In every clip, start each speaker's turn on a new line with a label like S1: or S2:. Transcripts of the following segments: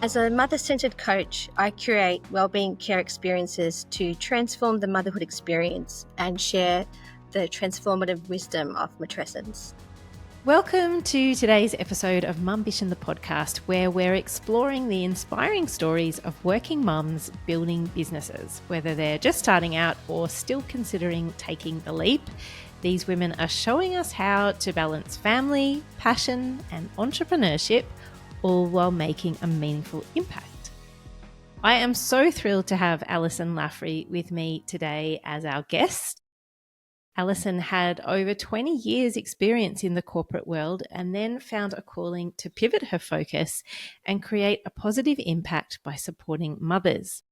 S1: As a mother-centered coach, I curate wellbeing care experiences to transform the motherhood experience and share the transformative wisdom of Matrescence.
S2: Welcome to today's episode of Mumbition the podcast, where we're exploring the inspiring stories of working mums building businesses. Whether they're just starting out or still considering taking the leap, these women are showing us how to balance family, passion, and entrepreneurship, all while making a meaningful impact. I am so thrilled to have Alison Laffrey with me today as our guest. Alison had over 20 years experience in the corporate world and then found a calling to pivot her focus and create a positive impact by supporting mothers.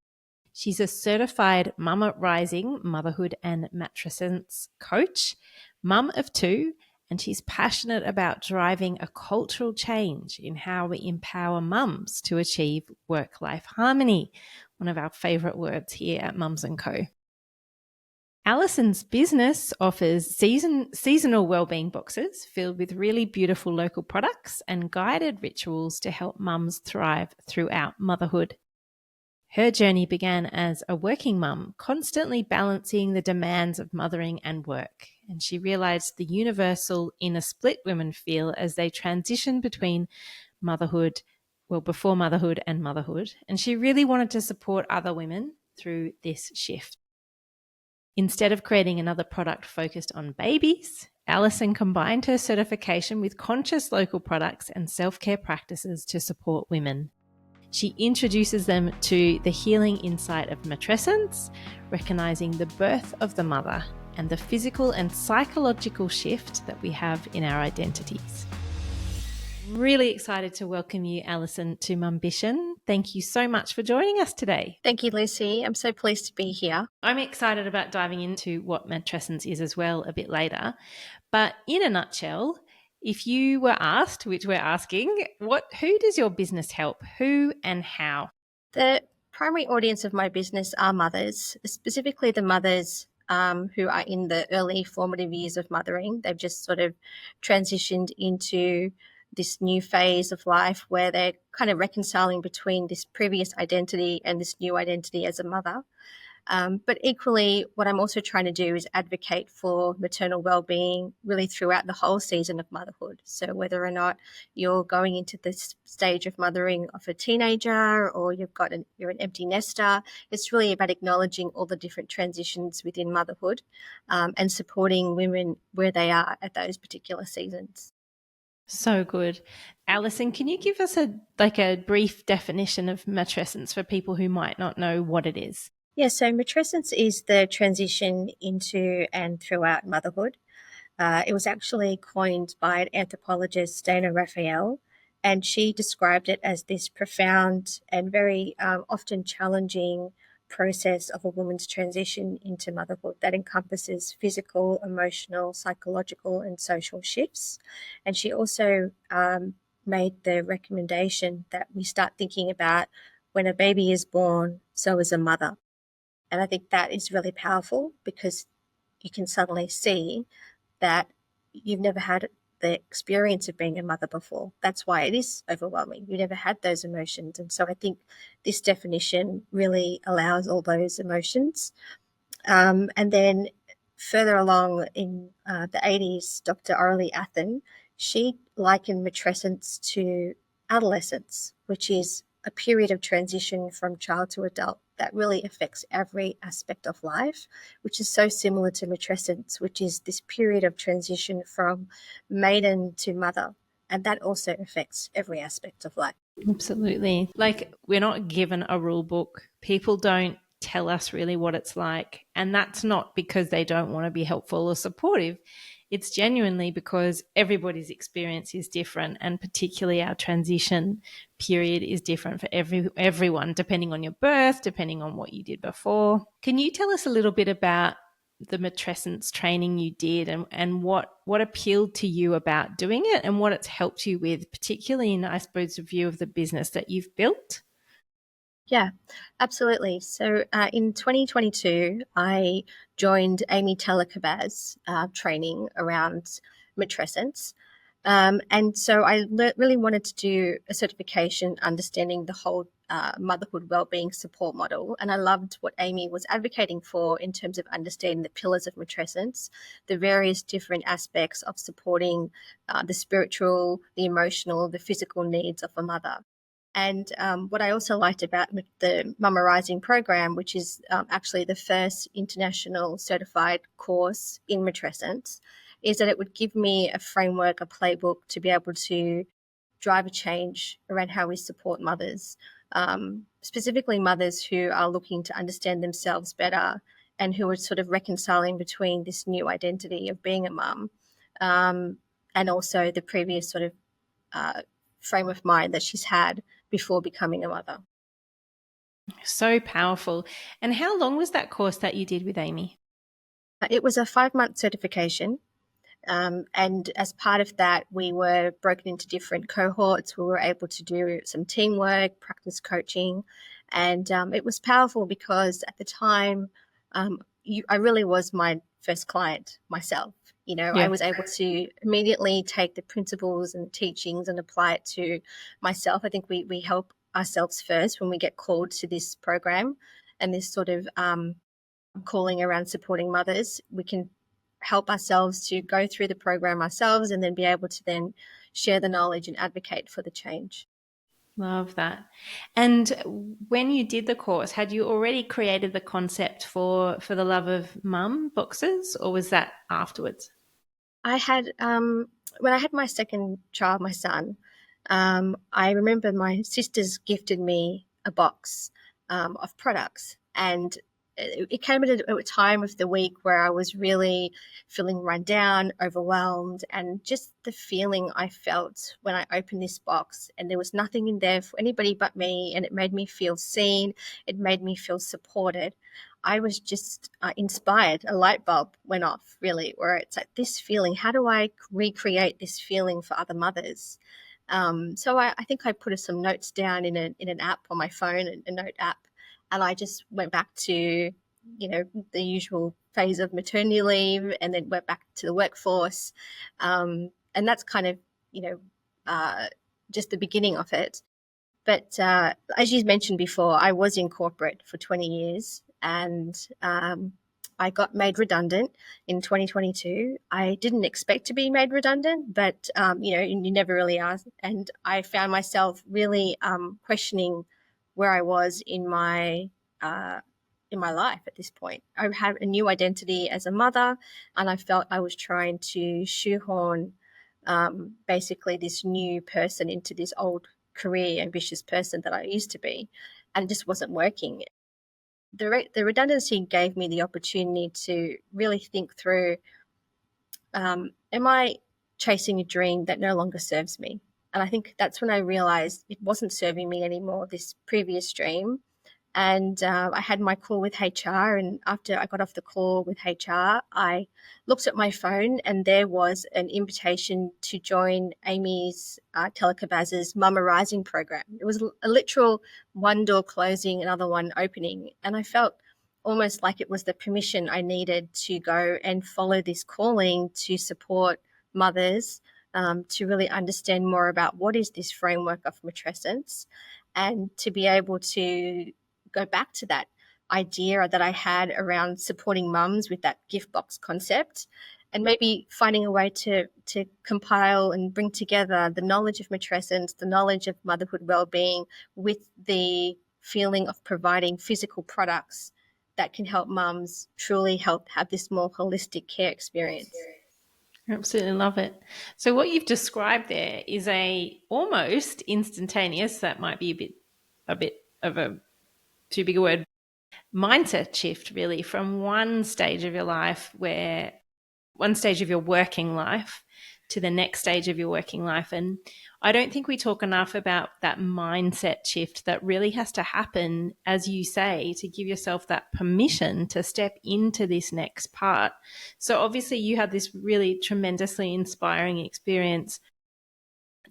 S2: She's a certified Mama Rising motherhood and matrescence coach, mum of two, and she's passionate about driving a cultural change in how we empower mums to achieve work-life harmony, one of our favourite words here at Mums & Co. Alison's business offers seasonal wellbeing boxes filled with really beautiful local products and guided rituals to help mums thrive throughout motherhood. Her journey began as a working mum, constantly balancing the demands of mothering and work, and she realised the universal inner split women feel as they transition between before motherhood and motherhood, and she really wanted to support other women through this shift. Instead of creating another product focused on babies, Alison combined her certification with conscious local products and self-care practices to support women. She introduces them to the healing insight of matrescence, recognizing the birth of the mother and the physical and psychological shift that we have in our identities. Really excited to welcome you, Alison, to Mumbition. Thank you so much for joining us today.
S1: Thank you, Lucy. I'm so pleased to be here.
S2: I'm excited about diving into what matrescence is as well a bit later. But in a nutshell, if you were asked, which we're asking, who does your business help? Who and how?
S1: The primary audience of my business are mothers, specifically the mothers who are in the early formative years of mothering. They've just sort of transitioned into this new phase of life where they're kind of reconciling between this previous identity and this new identity as a mother. But equally, what I'm also trying to do is advocate for maternal wellbeing really throughout the whole season of motherhood. So whether or not you're going into this stage of mothering of a teenager or you're an empty nester, it's really about acknowledging all the different transitions within motherhood and supporting women where they are at those particular seasons.
S2: So good. Alison, can you give us a brief definition of matrescence for people who might not know what it is?
S1: Yeah, so matrescence is the transition into and throughout motherhood. It was actually coined by an anthropologist, Dana Raphael, and she described it as this profound and very often challenging process of a woman's transition into motherhood that encompasses physical, emotional, psychological, and social shifts. And she also made the recommendation that we start thinking about when a baby is born, so is a mother. And I think that is really powerful because you can suddenly see that you've never had the experience of being a mother before. That's why it is overwhelming. You never had those emotions. And so I think this definition really allows all those emotions. And then further along in the 80s, Dr. Aurelie Athen, she likened matrescence to adolescence, which is a period of transition from child to adult that really affects every aspect of life, which is so similar to matrescence, which is this period of transition from maiden to mother. And that also affects every aspect of life.
S2: Absolutely. We're not given a rule book. People don't tell us really what it's like. And that's not because they don't want to be helpful or supportive. It's genuinely because everybody's experience is different, and particularly our transition period is different for everyone, depending on your birth, depending on what you did before. Can you tell us a little bit about the matrescence training you did and what appealed to you about doing it and what it's helped you with, particularly in, I suppose, the view of the business that you've built?
S1: Yeah, absolutely. So in 2022, I joined Amy Telekabaz's training around matrescence. And so I really wanted to do a certification understanding the whole motherhood wellbeing support model. And I loved what Amy was advocating for in terms of understanding the pillars of matrescence, the various different aspects of supporting the spiritual, the emotional, the physical needs of a mother. And what I also liked about the Mama Rising program, which is actually the first international certified course in matrescence, is that it would give me a framework, a playbook to be able to drive a change around how we support mothers, specifically mothers who are looking to understand themselves better and who are sort of reconciling between this new identity of being a mum and also the previous sort of frame of mind that she's had before becoming a mother.
S2: So powerful. And how long was that course that you did with Amy?
S1: It was a 5-month certification. And as part of that, we were broken into different cohorts. We were able to do some teamwork, practice coaching. And it was powerful because at the time, I really was my first client myself. You know, I was able to immediately take the principles and teachings and apply it to myself. I think we help ourselves first when we get called to this program and this sort of calling around supporting mothers. We can help ourselves to go through the program ourselves and then be able to then share the knowledge and advocate for the change.
S2: Love that. And when you did the course, had you already created the concept for the Love of Mum boxes, or was that afterwards?
S1: I had when I had my second child, my son, I remember my sisters gifted me a box of products, and it came at a time of the week where I was really feeling run down, overwhelmed, and just the feeling I felt when I opened this box and there was nothing in there for anybody but me, and it made me feel seen, it made me feel supported. I was just inspired. A light bulb went off, really, where it's like this feeling. How do I recreate this feeling for other mothers? So I think I put some notes down in an app on my phone, a note app, and I just went back to the usual phase of maternity leave, and then went back to the workforce, and that's kind of just the beginning of it. But as you mentioned before, I was in corporate for 20 years and I got made redundant in 2022. I didn't expect to be made redundant, but, you never really are. And I found myself really questioning where I was in my life at this point. I had a new identity as a mother, and I felt I was trying to shoehorn basically this new person into this old career ambitious person that I used to be, and it just wasn't working. The redundancy gave me the opportunity to really think through, am I chasing a dream that no longer serves me? And I think that's when I realized it wasn't serving me anymore, this previous dream. And I had my call with HR. And after I got off the call with HR, I looked at my phone and there was an invitation to join Amy's Telekabaz's Mama Rising program. It was a literal one door closing, another one opening. And I felt almost like it was the permission I needed to go and follow this calling to support mothers, to really understand more about what is this framework of matrescence, and to be able to go back to that idea that I had around supporting mums with that gift box concept, and maybe finding a way to compile and bring together the knowledge of matrescence, the knowledge of motherhood wellbeing, with the feeling of providing physical products that can help mums truly help have this more holistic care experience.
S2: Absolutely love it. So what you've described there is a almost instantaneous, that might be a bit of a too big a word, mindset shift, really, from one stage of your life, where one stage of your working life, to the next stage of your working life. And I don't think we talk enough about that mindset shift that really has to happen, as you say, to give yourself that permission to step into this next part. So obviously you had this really tremendously inspiring experience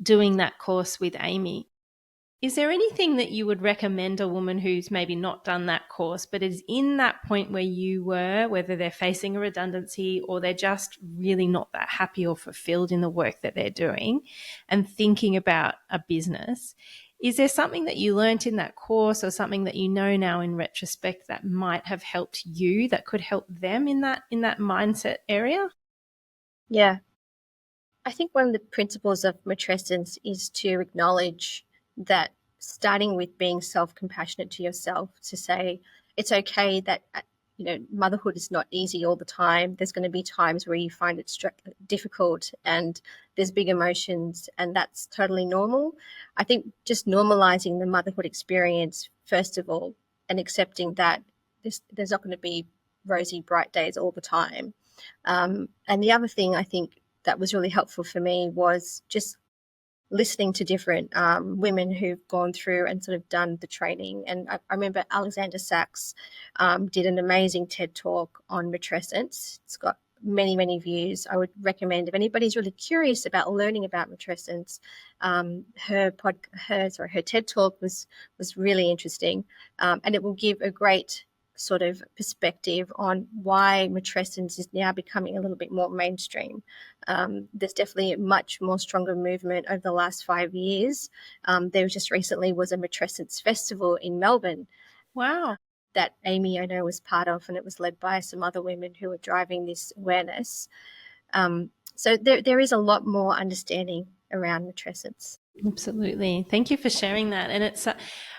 S2: doing that course with Amy. Is there anything that you would recommend a woman who's maybe not done that course, but is in that point where you were, whether they're facing a redundancy or they're just really not that happy or fulfilled in the work that they're doing and thinking about a business? Is there something that you learnt in that course or something that you know now in retrospect that might have helped you, that could help them in that mindset area?
S1: Yeah. I think one of the principles of matrescence is to acknowledge that, starting with being self-compassionate to yourself, to say it's okay that motherhood is not easy all the time. There's going to be times where you find it difficult and there's big emotions, and that's totally normal. I think just normalizing the motherhood experience first of all, and accepting that there's not going to be rosy bright days all the time. And the other thing I think that was really helpful for me was just listening to different women who've gone through and sort of done the training. And I remember Alexander Sachs did an amazing TED talk on matrescence. It's got many, many views. I would recommend, if anybody's really curious about learning about matrescence, her TED talk was really interesting, and it will give a great sort of perspective on why matrescence is now becoming a little bit more mainstream. There's definitely a much more stronger movement over the last 5 years. There just recently was a Matrescence festival in Melbourne.
S2: Wow.
S1: That Amy, I know, was part of, and it was led by some other women who were driving this awareness. So there is a lot more understanding around matrescence.
S2: Absolutely. Thank you for sharing that. And it's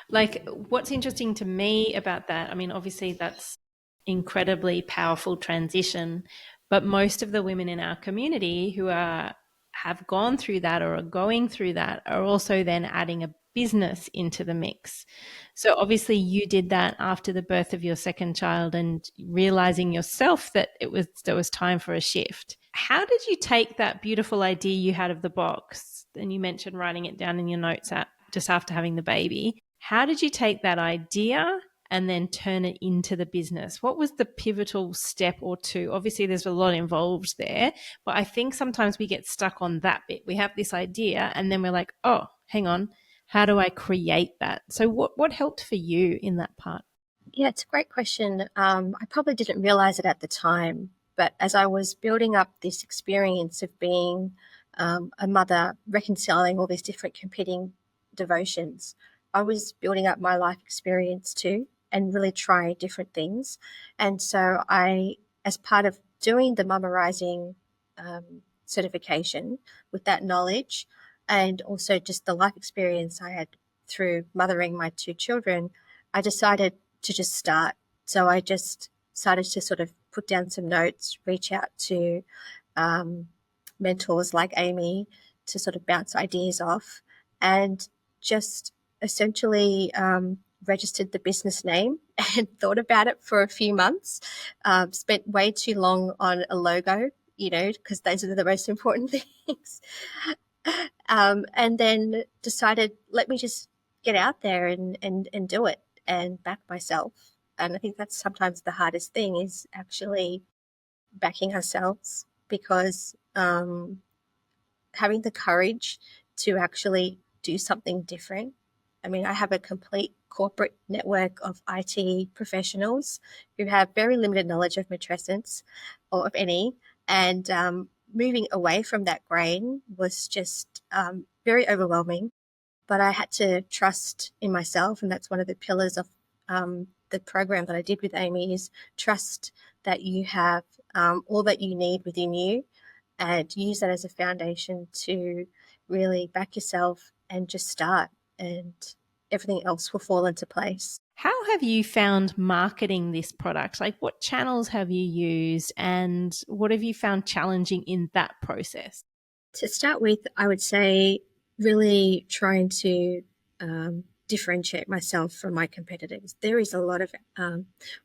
S2: like, what's interesting to me about that, I mean, obviously that's incredibly powerful transition, but most of the women in our community who have gone through that or are going through that are also then adding a business into the mix. So obviously you did that after the birth of your second child and realizing yourself that there was time for a shift. How did you take that beautiful idea you had of the box? And you mentioned writing it down in your notes just after having the baby. How did you take that idea and then turn it into the business? What was the pivotal step or two? Obviously, there's a lot involved there, but I think sometimes we get stuck on that bit. We have this idea and then we're like, oh, hang on, how do I create that? So what helped for you in that part?
S1: Yeah, it's a great question. I probably didn't realize it at the time, but as I was building up this experience of being a mother, reconciling all these different competing devotions, I was building up my life experience too and really trying different things. And so as part of doing the Mama Rising certification with that knowledge, and also just the life experience I had through mothering my two children, I decided to just start. So I just started to sort of put down some notes, reach out to mentors like Amy to sort of bounce ideas off, and just essentially registered the business name and thought about it for a few months. Spent way too long on a logo, because those are the most important things. And then decided, let me just get out there and do it and back myself. And I think that's sometimes the hardest thing, is actually backing ourselves, because having the courage to actually do something different. I mean, I have a complete corporate network of IT professionals who have very limited knowledge of matrescence, or of any, and moving away from that grain was just very overwhelming. But I had to trust in myself, and that's one of the pillars of the program that I did with Amy, is trust that you have all that you need within you, and use that as a foundation to really back yourself and just start, and everything else will fall into place.
S2: How have you found marketing this product? Like, what channels have you used and what have you found challenging in that process?
S1: To start with, I would say really trying to differentiate myself from my competitors. There is a lot of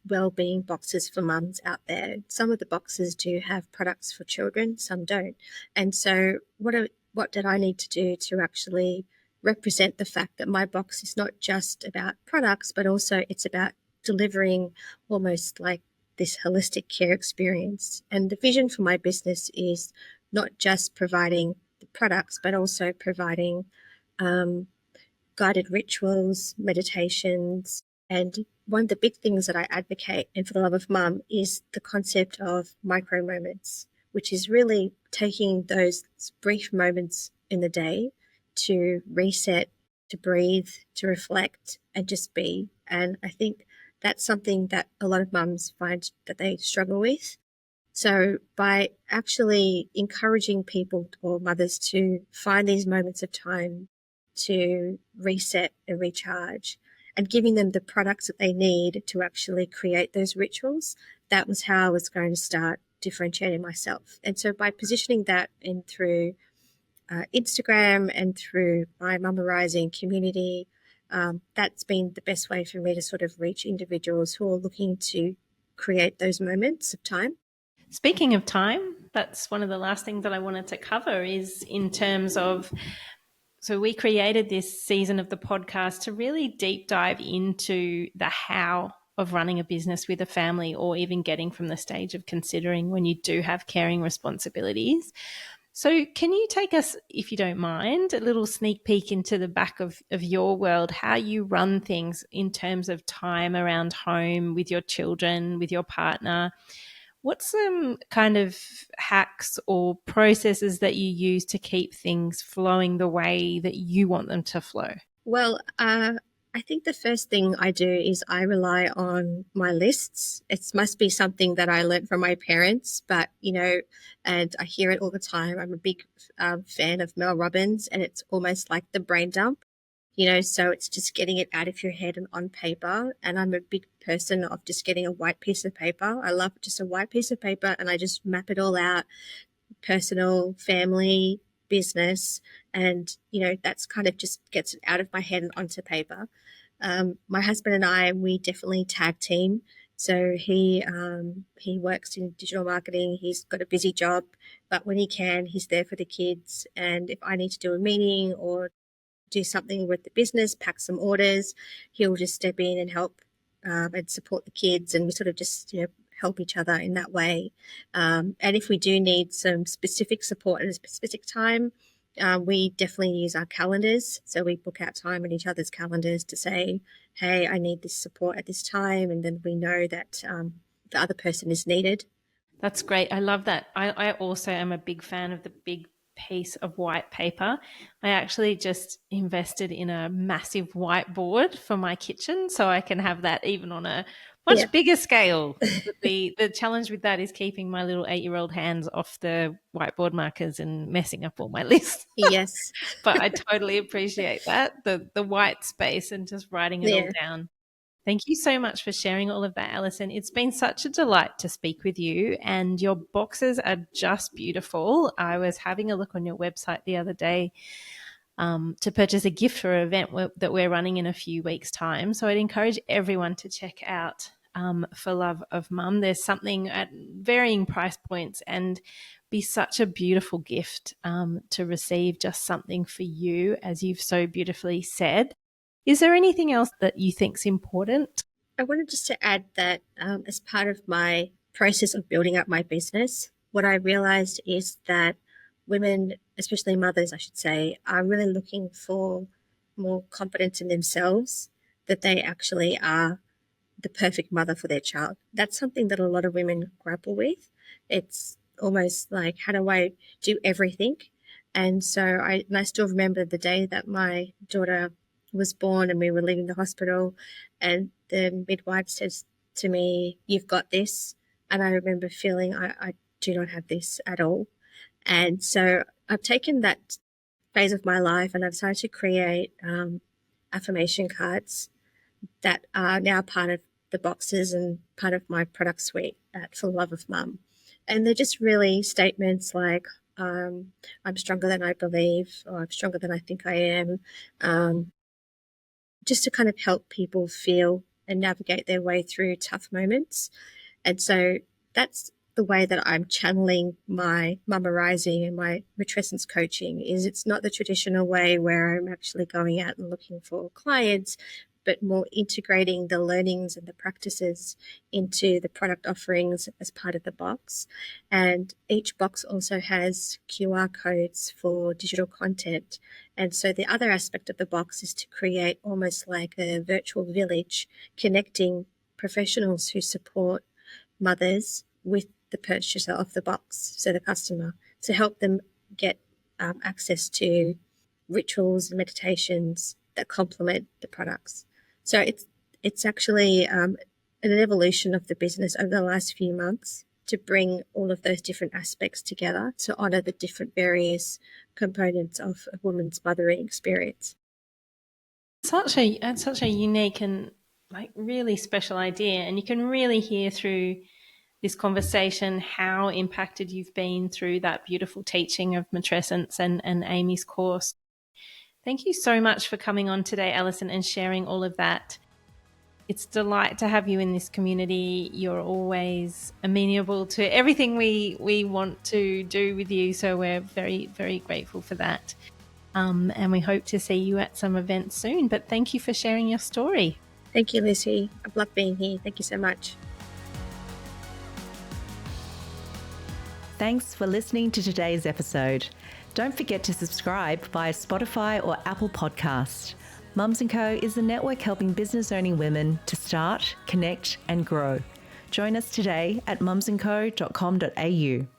S1: wellbeing boxes for mums out there. Some of the boxes do have products for children, some don't. And so what did I need to do to actually represent the fact that my box is not just about products, but also it's about delivering almost like this holistic care experience. And the vision for my business is not just providing the products, but also providing guided rituals, meditations, and one of the big things that I advocate and for the love of mum is the concept of micro moments, which is really taking those brief moments in the day to reset, to breathe, to reflect, and just be. And I think that's something that a lot of mums find that they struggle with. So by actually encouraging people or mothers to find these moments of time to reset and recharge and giving them the products that they need to actually create those rituals, that was how I was going to start differentiating myself. And so by positioning that in through Instagram and through my Mama Rising community, that's been the best way for me to sort of reach individuals who are looking to create those moments of time.
S2: Speaking of time, that's one of the last things that I wanted to cover is in terms of, so we created this season of the podcast to really deep dive into the how of running a business with a family, or even getting from the stage of considering when you do have caring responsibilities. So can you take us, if you don't mind, a little sneak peek into the back of your world, how you run things in terms of time around home with your children, with your partner? What's some kind of hacks or processes that you use to keep things flowing the way that you want them to flow?
S1: Well, I think the first thing I do is I rely on my lists. It must be something that I learned from my parents, but and I hear it all the time. I'm a big fan of Mel Robbins, and it's almost like the brain dump. So it's just getting it out of your head and on paper. And I'm a big person of just getting a white piece of paper. I love just a white piece of paper, and I just map it all out, personal, family, business. And, that's kind of just gets it out of my head and onto paper. My husband and I, we definitely tag team. So he works in digital marketing. He's got a busy job, but when he can, he's there for the kids. And if I need to do a meeting or do something with the business, pack some orders, he'll just step in and help and support the kids, and we sort of just help each other in that way. And if we do need some specific support at a specific time, we definitely use our calendars. So we book out time in each other's calendars to say, hey, I need this support at this time, and then we know that the other person is needed.
S2: That's great. I love that. I also am a big fan of the big piece of white paper. I actually just invested in a massive whiteboard for my kitchen so I can have that even on a
S1: Yeah.
S2: much bigger scale. But the challenge with that is keeping my little 8-year-old hands off the whiteboard markers and messing up all my lists.
S1: Yes.
S2: But I totally appreciate that, the white space and just writing it all
S1: Yeah.
S2: down. Thank you so much for sharing all of that, Alison. It's been such a delight to speak with you, and your boxes are just beautiful. I was having a look on your website the other day to purchase a gift for an event that we're running in a few weeks' time. So I'd encourage everyone to check out For Love of Mum. There's something at varying price points, and be such a beautiful gift to receive just something for you, as you've so beautifully said. Is there anything else that you think's important?
S1: I wanted just to add that as part of my process of building up my business, what I realized is that women, especially mothers, I should say, are really looking for more confidence in themselves, that they actually are the perfect mother for their child. That's something that a lot of women grapple with. It's almost like, how do I do everything? And so I still remember the day that my daughter was born and we were leaving the hospital, and the midwife says to me, "You've got this." And I remember feeling I do not have this at all. And so I've taken that phase of my life and I've started to create affirmation cards that are now part of the boxes and part of my product suite at For Love of Mum. And they're just really statements like, I'm stronger than I believe, or I'm stronger than I think I am, just to kind of help people feel and navigate their way through tough moments. And so that's the way that I'm channeling my Mama Rising and my Matrescence coaching. Is it's not the traditional way where I'm actually going out and looking for clients, but more integrating the learnings and the practices into the product offerings as part of the box. And each box also has QR codes for digital content. And so the other aspect of the box is to create almost like a virtual village, connecting professionals who support mothers with the purchaser of the box, so the customer, to help them get access to rituals and meditations that complement the products. So it's actually an evolution of the business over the last few months to bring all of those different aspects together to honour the different various components of a woman's mothering experience.
S2: It's such a unique and like really special idea, and you can really hear through this conversation how impacted you've been through that beautiful teaching of Matrescence and Amy's course. Thank you so much for coming on today, Alison, and sharing all of that. It's a delight to have you in this community. You're always amenable to everything we want to do with you, so we're very, very grateful for that. And we hope to see you at some events soon. But thank you for sharing your story.
S1: Thank you, Lucy. I've loved being here. Thank you so much.
S3: Thanks for listening to today's episode. Don't forget to subscribe via Spotify or Apple Podcasts. Mums & Co is the network helping business-owning women to start, connect and grow. Join us today at mumsandco.com.au.